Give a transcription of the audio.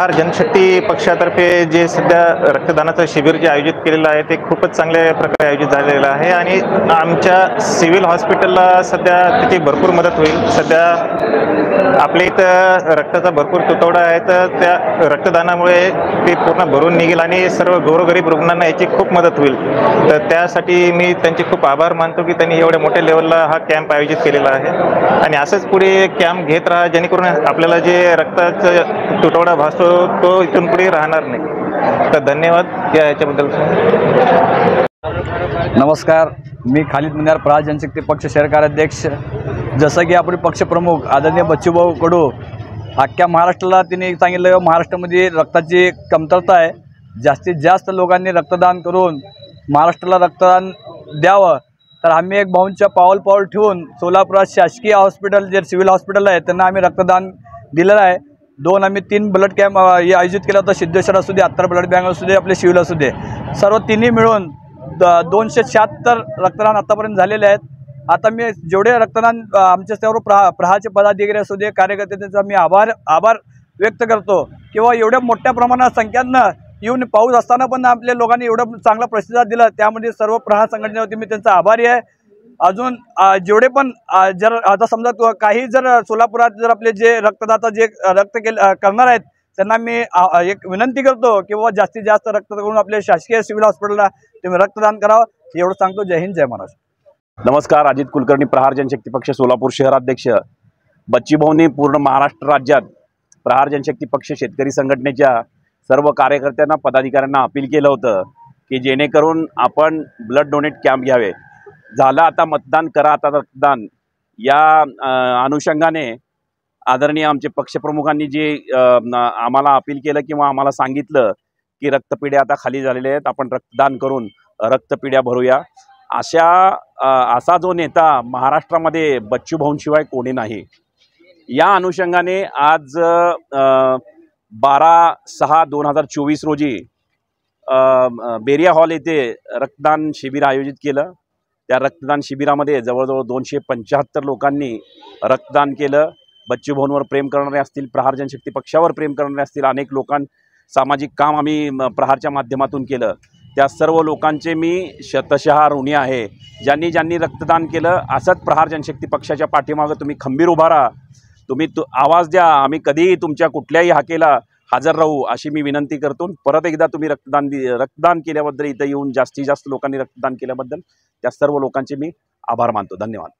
प्रहार जनशक्ती पक्षातर्फे जे सध्या रक्तदानाचं शिबिर जे आयोजित केलेलं आहे ते खूपच चांगल्या प्रकारे आयोजित झालेलं आहे आणि आमच्या सिव्हिल हॉस्पिटलला सध्या त्याची भरपूर मदत होईल। सध्या आपल्या इथं रक्ताचा भरपूर तुटवडा आहे, तर त्या रक्तदानामुळे ते पूर्ण भरून निघेल आणि सर्व गोरगरीब रुग्णांना याची खूप मदत होईल। तर त्यासाठी मी त्यांचे खूप आभार मानतो की त्यांनी एवढ्या मोठ्या लेवलला हा कॅम्प आयोजित केलेला आहे आणि असंच पुढे कॅम्प घेत राहा, जेणेकरून आपल्याला जे रक्ताचा तुटवडा भासतो तो इथून पुढे राहणार नाही। तर धन्यवाद याच्याबद्दल। नमस्कार, मी खालिद मुन्यार, प्रहार जनशक्ती पक्ष शहर कार्याध्यक्ष। जसं की आपले पक्षप्रमुख आदरणीय बच्चूभाऊ कडू अख्ख्या महाराष्ट्राला त्यांनी सांगितलं, महाराष्ट्रामध्ये रक्ताची कमतरता आहे, जास्तीत जास्त लोकांनी रक्तदान करून महाराष्ट्राला रक्तदान द्यावं। तर आम्ही एक भाऊंच्या पाऊल ठेवून सोलापुरात शासकीय हॉस्पिटल जे सिव्हिल हॉस्पिटल आहे त्यांना आम्ही रक्तदान दिलेलं आहे। आम्ही 3 ब्लड कॅम्प आयोजित केला होता, सिद्धेश्वर असू दे, अत्तर ब्लड बँक असू दे, आपले सिव्हिल असू दे, सर्व तिन्ही मिळून 276 रक्तदान आतापर्यंत झालेले आहेत। आता मी जेवढे रक्तदान आमच्या सर्व प्रहारचे पदाधिकारी असू दे, कार्यकर्ते, त्यांचा मी आभार व्यक्त करतो किंवा एवढ्या मोठ्या प्रमाणात संख्यानं येऊन पाऊस असताना पण आपल्या लोकांनी एवढं चांगला प्रतिसाद दिला, त्यामध्ये सर्व प्रहार संघटनेवरती मी त्यांचा आभारी आहे। अजून जेवढे पण जर आता समजा काही जर सोलापुरात जर आपले जे रक्तदाता जे करणार आहेत त्यांना मी एक विनंती करतो की बाबा जास्तीत जास्त रक्त करून आपल्या शासकीय सिव्हिल हॉस्पिटलला तुम्ही रक्तदान करावं, एवढं सांगतो। जय हिंद, जय महाराष्ट्र। नमस्कार, अजित कुलकर्णी, प्रहार जनशक्ती पक्ष सोलापूर शहराध्यक्ष। बच्चूभाऊंनी पूर्ण महाराष्ट्र राज्यात प्रहार जनशक्ती पक्ष शेतकरी संघटनेच्या सर्व कार्यकर्त्यांना, पदाधिकाऱ्यांना अपील केलं होतं की जेणेकरून आपण ब्लड डोनेट कॅम्प घ्यावे। झालं आता मतदान करा, आता रक्तदान, या अनुषंगाने आदरणीय आमचे पक्षप्रमुखांनी जे आम्हाला अपील केलं किंवा आम्हाला सांगितलं की रक्तपेढ्या आता खाली झालेल्या आहेत, आपण रक्तदान करून रक्तपेढ्या भरूया। असा जो नेता महाराष्ट्रामध्ये बच्चूभाऊंशिवाय कोणी नाही। या अनुषंगाने आज 12/6/2024 रोजी बेरिया हॉल येथे रक्तदान शिबिर आयोजित केलं। त्या रक्तदान शिबिरामध्ये जवळजवळ 275 लोकांनी रक्तदान केलं। बच्चूभाऊंवर प्रेम करणारे असतील, प्रहार जनशक्ती पक्षावर प्रेम करणारे असतील, अनेक सामाजिक काम आम्ही प्रहारच्या माध्यमातून केलं। त्या सर्व लोकांचे मी शतशः ऋणी आहे, ज्यांनी रक्तदान केलं। असंच प्रहार जनशक्ती पक्षाच्या पाठीमागं तुम्ही खंबीर उभा राहा, तुम्ही आवाज द्या, आम्ही कधीही तुमच्या कुठल्याही हाकेला हजर राहू, अशी मी विनंती करतो। परत एकदा तुम्ही रक्तदान केल्याबद्दल, इथं येऊन जास्तीत जास्त लोकांनी रक्तदान केल्याबद्दल त्या सर्व लोकांचे मी आभार मानतो। धन्यवाद।